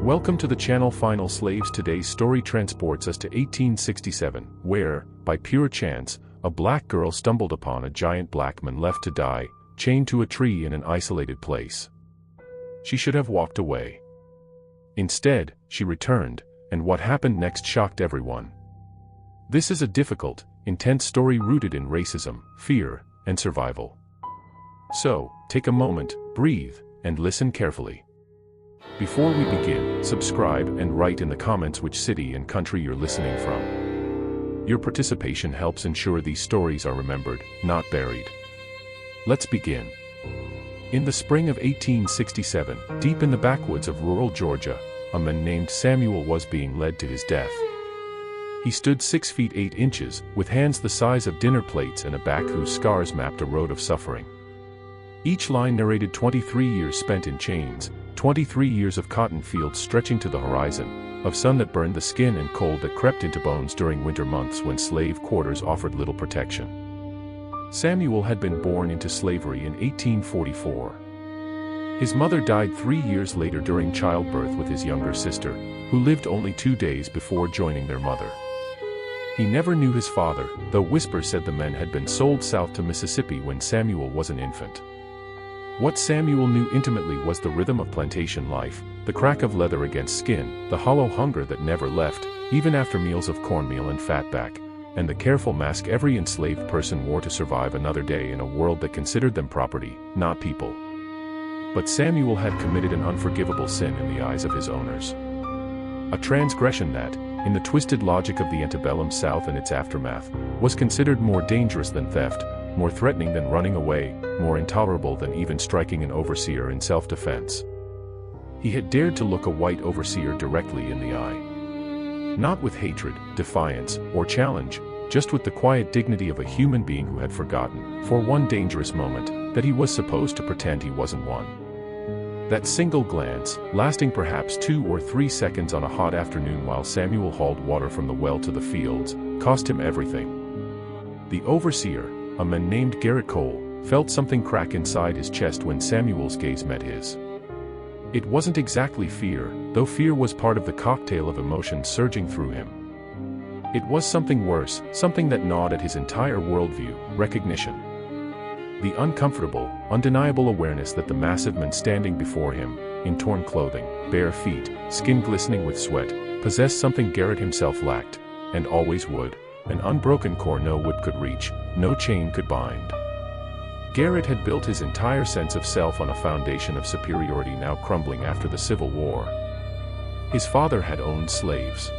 Welcome to the channel Final Slaves. Today's story transports us to 1867, where, by pure chance, a black girl stumbled upon a giant black man left to die, chained to a tree in an isolated place. She should have walked away. Instead, she returned, and what happened next shocked everyone. This is a difficult, intense story rooted in racism, fear, and survival. So, take a moment, breathe, and listen carefully. Before we begin, subscribe and write in the comments which city and country you're listening from. Your participation helps ensure these stories are remembered, not buried. Let's begin. In the spring of 1867, deep in the backwoods of rural Georgia, a man named Samuel was being led to his death. He stood 6 feet 8 inches, with hands the size of dinner plates and a back whose scars mapped a road of suffering. Each line narrated 23 years spent in chains, 23 years of cotton fields stretching to the horizon, of sun that burned the skin and cold that crept into bones during winter months when slave quarters offered little protection. Samuel had been born into slavery in 1844. His mother died 3 years later during childbirth with his younger sister, who lived only 2 days before joining their mother. He never knew his father, though whispers said the men had been sold south to Mississippi when Samuel was an infant. What Samuel knew intimately was the rhythm of plantation life, the crack of leather against skin, the hollow hunger that never left, even after meals of cornmeal and fatback, and the careful mask every enslaved person wore to survive another day in a world that considered them property, not people. But Samuel had committed an unforgivable sin in the eyes of his owners. A transgression that, in the twisted logic of the antebellum South and its aftermath, was considered more dangerous than theft, more threatening than running away, more intolerable than even striking an overseer in self-defense. He had dared to look a white overseer directly in the eye. Not with hatred, defiance, or challenge, just with the quiet dignity of a human being who had forgotten, for one dangerous moment, that he was supposed to pretend he wasn't one. That single glance, lasting perhaps 2 or 3 seconds on a hot afternoon while Samuel hauled water from the well to the fields, cost him everything. The overseer, a man named Garrett Cole, felt something crack inside his chest when Samuel's gaze met his. It wasn't exactly fear, though fear was part of the cocktail of emotions surging through him. It was something worse, something that gnawed at his entire worldview: recognition. The uncomfortable, undeniable awareness that the massive man standing before him, in torn clothing, bare feet, skin glistening with sweat, possessed something Garrett himself lacked, and always would: an unbroken core no wood could reach, no chain could bind. Garrett had built his entire sense of self on a foundation of superiority now crumbling after the Civil War. His father had owned slaves.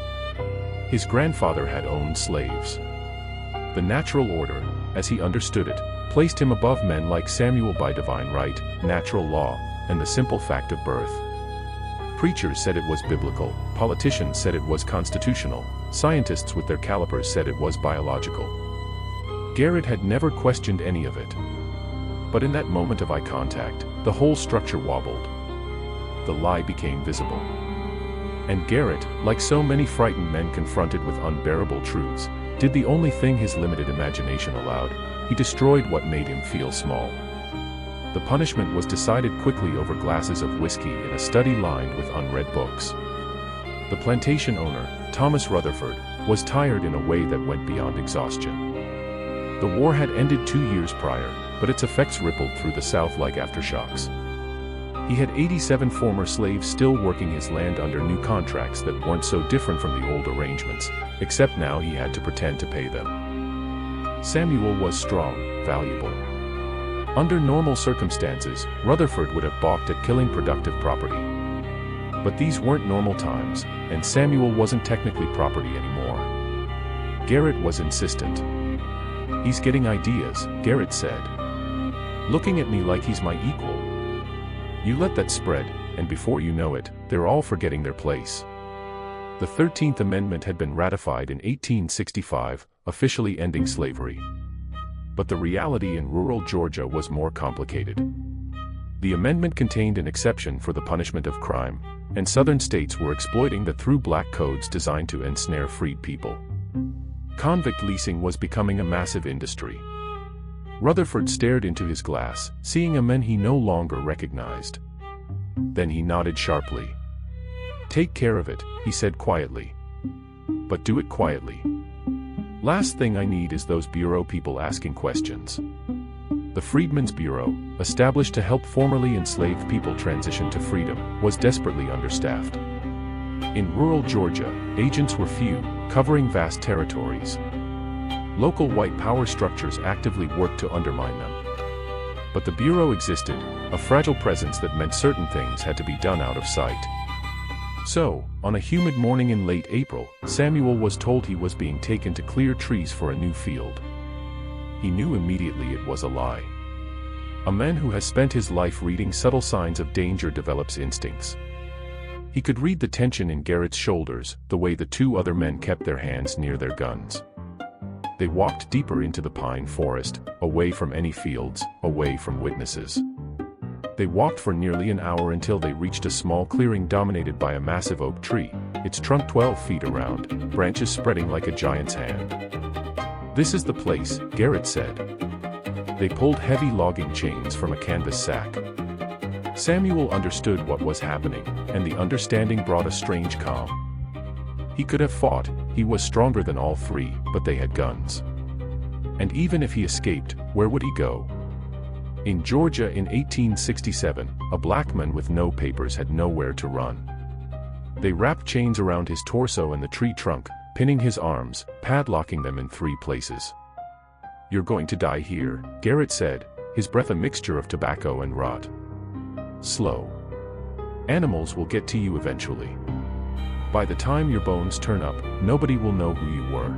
His grandfather had owned slaves. The natural order, as he understood it, placed him above men like Samuel by divine right, natural law, and the simple fact of birth. Preachers said it was biblical, politicians said it was constitutional, scientists with their calipers said it was biological. Garrett had never questioned any of it. But in that moment of eye contact, the whole structure wobbled. The lie became visible. And Garrett, like so many frightened men confronted with unbearable truths, did the only thing his limited imagination allowed: he destroyed what made him feel small. The punishment was decided quickly over glasses of whiskey in a study lined with unread books. The plantation owner, Thomas Rutherford, was tired in a way that went beyond exhaustion. The war had ended 2 years prior, but its effects rippled through the South like aftershocks. He had 87 former slaves still working his land under new contracts that weren't so different from the old arrangements, except now he had to pretend to pay them. Samuel was strong, valuable. Under normal circumstances, Rutherford would have balked at killing productive property. But these weren't normal times, and Samuel wasn't technically property anymore. Garrett was insistent. "He's getting ideas," Garrett said. "Looking at me like he's my equal. You let that spread, and before you know it, they're all forgetting their place." The 13th Amendment had been ratified in 1865, officially ending slavery. But the reality in rural Georgia was more complicated. The amendment contained an exception for the punishment of crime, and southern states were exploiting that through black codes designed to ensnare freed people. Convict leasing was becoming a massive industry. Rutherford stared into his glass, seeing a man he no longer recognized. Then he nodded sharply. Take care of it, he said quietly. But do it quietly. Last thing I need is those bureau people asking questions. The Freedmen's Bureau, established to help formerly enslaved people transition to freedom, was desperately understaffed. In rural Georgia, agents were few, covering vast territories. Local white power structures actively worked to undermine them. But the Bureau existed, a fragile presence that meant certain things had to be done out of sight. So, on a humid morning in late April, Samuel was told he was being taken to clear trees for a new field. He knew immediately it was a lie. A man who has spent his life reading subtle signs of danger develops instincts. He could read the tension in Garrett's shoulders, the way the two other men kept their hands near their guns. They walked deeper into the pine forest, away from any fields, away from witnesses. They walked for nearly an hour until they reached a small clearing dominated by a massive oak tree, its trunk 12 feet around, branches spreading like a giant's hand. "This is the place," Garrett said. They pulled heavy logging chains from a canvas sack. Samuel understood what was happening, and the understanding brought a strange calm. He could have fought, he was stronger than all three, but they had guns. And even if he escaped, where would he go? In Georgia in 1867, a black man with no papers had nowhere to run. They wrapped chains around his torso and the tree trunk, pinning his arms, padlocking them in 3 places. "You're going to die here," Garrett said, his breath a mixture of tobacco and rot. "Slow. Animals will get to you eventually. By the time your bones turn up, nobody will know who you were.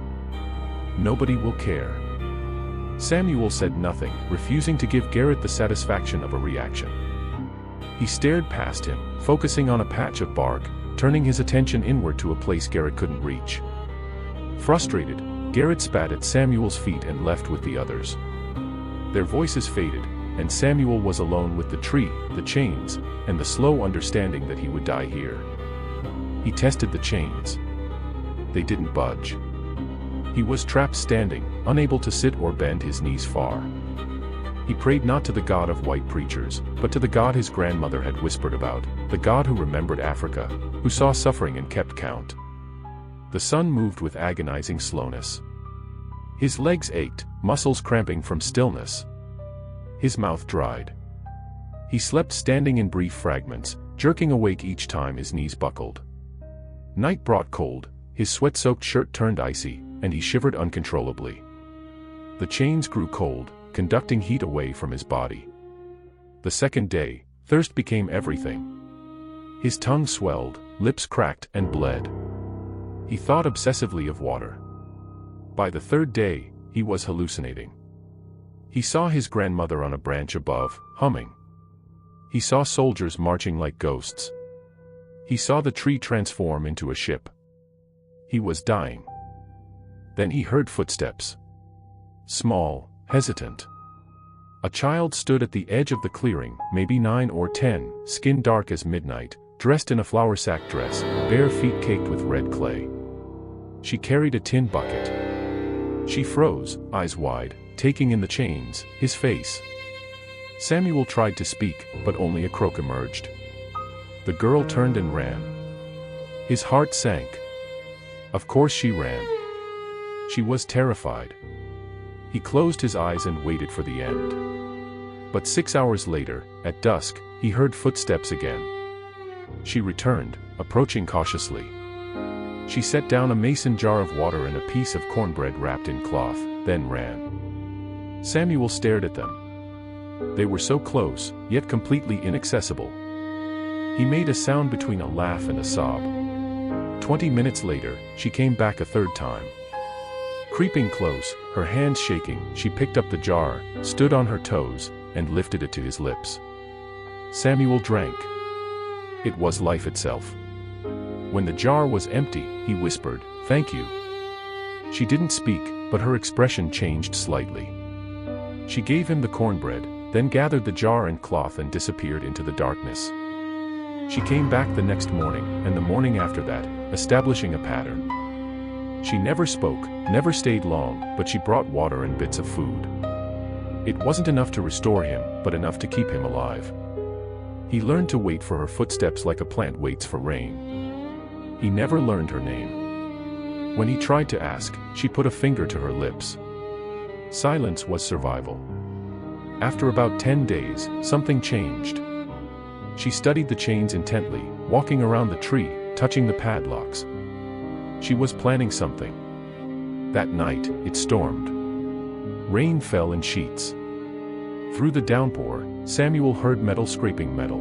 Nobody will care." Samuel said nothing, refusing to give Garrett the satisfaction of a reaction. He stared past him, focusing on a patch of bark, turning his attention inward to a place Garrett couldn't reach. Frustrated, Garrett spat at Samuel's feet and left with the others. Their voices faded, and Samuel was alone with the tree, the chains, and the slow understanding that he would die here. He tested the chains. They didn't budge. He was trapped standing, unable to sit or bend his knees far. He prayed not to the God of white preachers, but to the God his grandmother had whispered about, the God who remembered Africa, who saw suffering and kept count. The sun moved with agonizing slowness. His legs ached, muscles cramping from stillness. His mouth dried. He slept standing in brief fragments, jerking awake each time his knees buckled. Night brought cold, his sweat-soaked shirt turned icy, and he shivered uncontrollably. The chains grew cold, conducting heat away from his body. The second day, thirst became everything. His tongue swelled, lips cracked and bled. He thought obsessively of water. By the third day, he was hallucinating. He saw his grandmother on a branch above, humming. He saw soldiers marching like ghosts. He saw the tree transform into a ship. He was dying. Then he heard footsteps. Small, hesitant. A child stood at the edge of the clearing, maybe 9 or 10, skin dark as midnight, dressed in a flour sack dress, bare feet caked with red clay. She carried a tin bucket. She froze, eyes wide, taking in the chains, his face. Samuel tried to speak, but only a croak emerged. The girl turned and ran. His heart sank. Of course she ran. She was terrified. He closed his eyes and waited for the end. But 6 hours later, at dusk, he heard footsteps again. She returned, approaching cautiously. She set down a mason jar of water and a piece of cornbread wrapped in cloth, then ran. Samuel stared at them. They were so close, yet completely inaccessible. He made a sound between a laugh and a sob. 20 minutes later, she came back a third time. Creeping close, her hands shaking, she picked up the jar, stood on her toes, and lifted it to his lips. Samuel drank. It was life itself. When the jar was empty, he whispered, "Thank you." She didn't speak, but her expression changed slightly. She gave him the cornbread, then gathered the jar and cloth and disappeared into the darkness. She came back the next morning, and the morning after that, establishing a pattern. She never spoke, never stayed long, but she brought water and bits of food. It wasn't enough to restore him, but enough to keep him alive. He learned to wait for her footsteps like a plant waits for rain. He never learned her name. When he tried to ask, she put a finger to her lips. Silence was survival. After about 10 days, something changed. She studied the chains intently, walking around the tree, touching the padlocks. She was planning something. That night, it stormed. Rain fell in sheets. Through the downpour, Samuel heard metal scraping metal.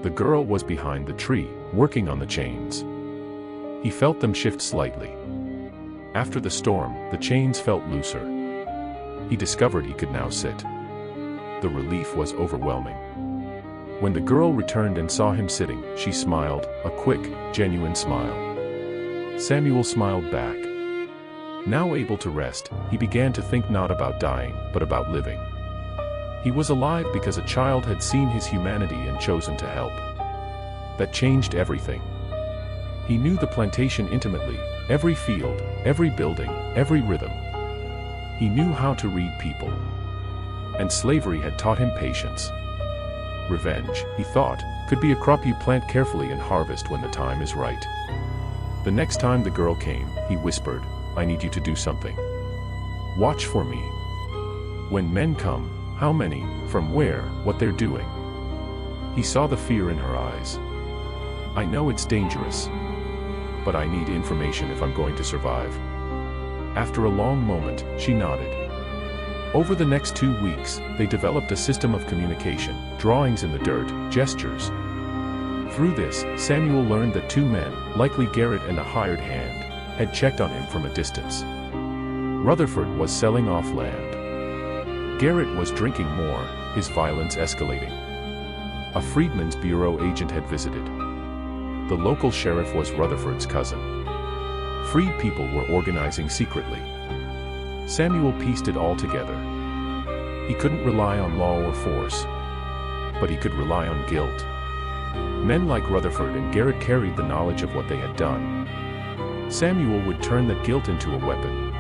The girl was behind the tree, working on the chains. He felt them shift slightly. After the storm, the chains felt looser. He discovered he could now sit. The relief was overwhelming. When the girl returned and saw him sitting, she smiled, a quick, genuine smile. Samuel smiled back. Now able to rest, he began to think not about dying, but about living. He was alive because a child had seen his humanity and chosen to help. That changed everything. He knew the plantation intimately, every field, every building, every rhythm. He knew how to read people. And slavery had taught him patience. Revenge, he thought, could be a crop you plant carefully and harvest when the time is right. The next time the girl came, he whispered, "I need you to do something. Watch for me. When men come, how many, from where, what they're doing." He saw the fear in her eyes. "I know it's dangerous. But I need information if I'm going to survive." After a long moment, she nodded. Over the next 2 weeks, they developed a system of communication, drawings in the dirt, gestures. Through this, Samuel learned that 2 men, likely Garrett and a hired hand, had checked on him from a distance. Rutherford was selling off land. Garrett was drinking more, his violence escalating. A Freedmen's Bureau agent had visited. The local sheriff was Rutherford's cousin. Freed people were organizing secretly. Samuel pieced it all together. He couldn't rely on law or force, but he could rely on guilt. Men like Rutherford and Garrett carried the knowledge of what they had done. Samuel would turn that guilt into a weapon.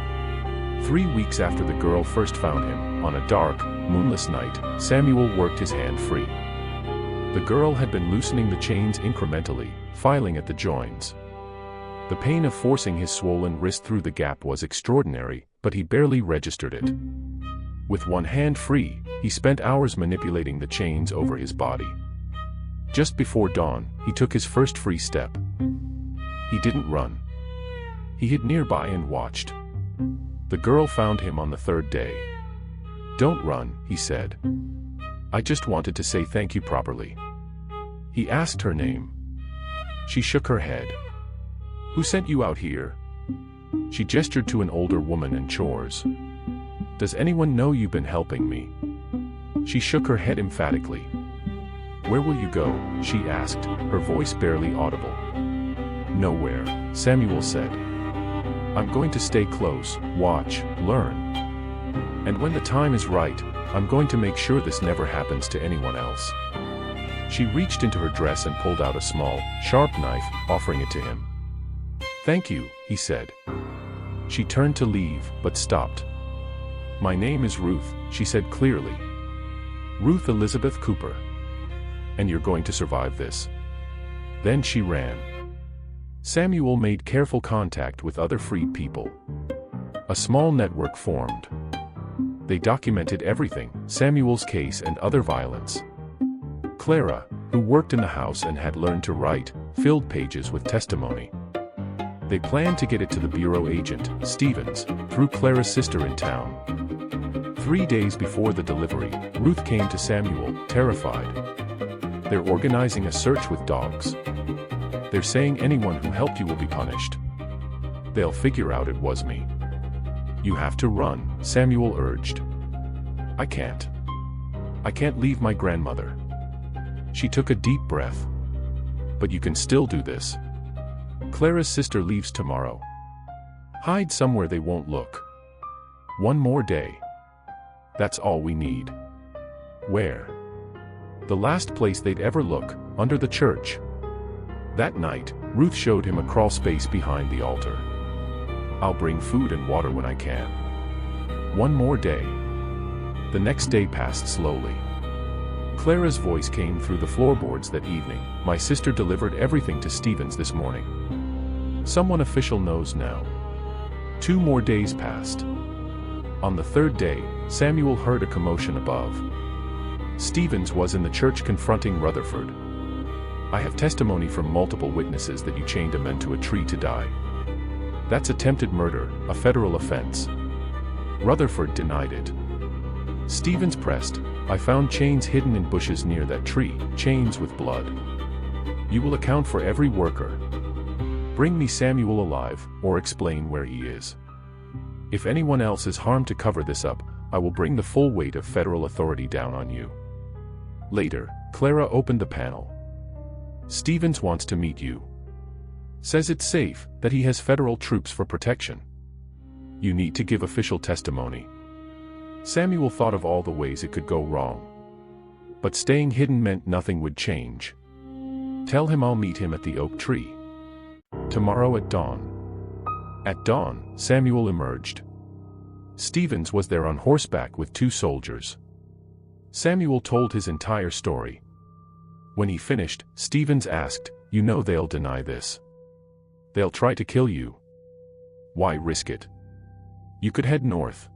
3 weeks after the girl first found him, on a dark, moonless night, Samuel worked his hand free. The girl had been loosening the chains incrementally, filing at the joins. The pain of forcing his swollen wrist through the gap was extraordinary, but he barely registered it. With one hand free, he spent hours manipulating the chains over his body. Just before dawn, he took his first free step. He didn't run. He hid nearby and watched. The girl found him on the 3rd day. "Don't run," he said. "I just wanted to say thank you properly." He asked her name. She shook her head. "Who sent you out here?" She gestured to an older woman in chores. "Does anyone know you've been helping me?" She shook her head emphatically. "Where will you go?" she asked, her voice barely audible. "Nowhere," Samuel said. "I'm going to stay close, watch, learn. And when the time is right, I'm going to make sure this never happens to anyone else." She reached into her dress and pulled out a small, sharp knife, offering it to him. "Thank you," he said. She turned to leave, but stopped. "My name is Ruth," she said clearly. "Ruth Elizabeth Cooper. And you're going to survive this." Then she ran. Samuel made careful contact with other freed people. A small network formed. They documented everything, Samuel's case and other violence. Clara, who worked in the house and had learned to write, filled pages with testimony. They planned to get it to the bureau agent, Stevens, through Clara's sister in town. 3 days before the delivery, Ruth came to Samuel, terrified. "They're organizing a search with dogs. They're saying anyone who helped you will be punished. They'll figure out it was me." "You have to run," Samuel urged. I can't leave my grandmother." She took a deep breath. "But you can still do this. Clara's sister leaves tomorrow. Hide somewhere they won't look. One more day. That's all we need." "Where?" "The last place they'd ever look, under the church." That night, Ruth showed him a crawl space behind the altar. "I'll bring food and water when I can. One more day." The next day passed slowly. Clara's voice came through the floorboards that evening. "My sister delivered everything to Stevens this morning. Someone official knows now. 2 more days passed. On the 3rd day, Samuel heard a commotion above. Stevens was in the church confronting Rutherford. "I have testimony from multiple witnesses that you chained a man to a tree to die. That's attempted murder, a federal offense." Rutherford denied it. Stevens pressed, "I found chains hidden in bushes near that tree, chains with blood. You will account for every worker. Bring me Samuel alive, or explain where he is. If anyone else is harmed to cover this up, I will bring the full weight of federal authority down on you." Later, Clara opened the panel. "Stevens wants to meet you. Says it's safe, that he has federal troops for protection. You need to give official testimony." Samuel thought of all the ways it could go wrong. But staying hidden meant nothing would change. "Tell him I'll meet him at the oak tree tomorrow at dawn." At dawn, Samuel emerged. Stevens was there on horseback with 2 soldiers. Samuel told his entire story. When he finished, Stevens asked, "You know they'll deny this. They'll try to kill you. Why risk it? You could head north."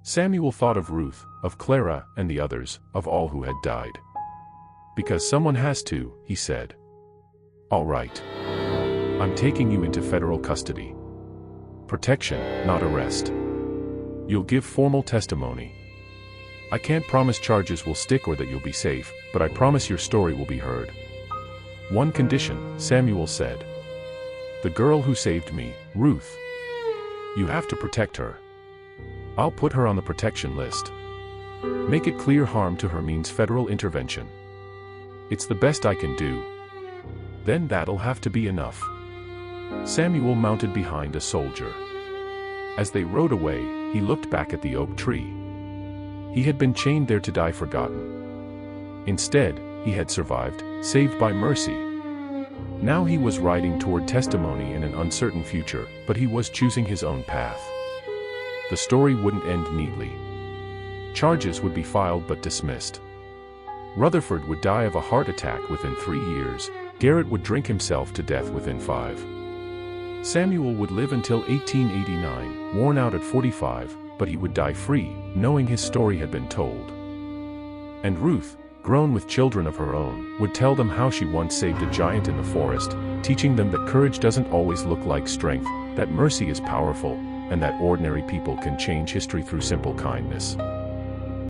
Samuel thought of Ruth, of Clara, and the others, of all who had died. "Because someone has to," he said. "All right. I'm taking you into federal custody. Protection, not arrest. You'll give formal testimony. I can't promise charges will stick or that you'll be safe, but I promise your story will be heard. One condition," Samuel said. "The girl who saved me, Ruth. You have to protect her. I'll put her on the protection list. Make it clear harm to her means federal intervention. It's the best I can do. Then that'll have to be enough." Samuel mounted behind a soldier. As they rode away, he looked back at the oak tree. He had been chained there to die forgotten. Instead, he had survived, saved by mercy. Now he was riding toward testimony in an uncertain future, but he was choosing his own path. The story wouldn't end neatly. Charges would be filed but dismissed. Rutherford would die of a heart attack within 3 years, Garrett would drink himself to death within 5. Samuel would live until 1889, worn out at 45, but he would die free, knowing his story had been told. And Ruth, grown with children of her own, would tell them how she once saved a giant in the forest, teaching them that courage doesn't always look like strength, that mercy is powerful, and that ordinary people can change history through simple kindness.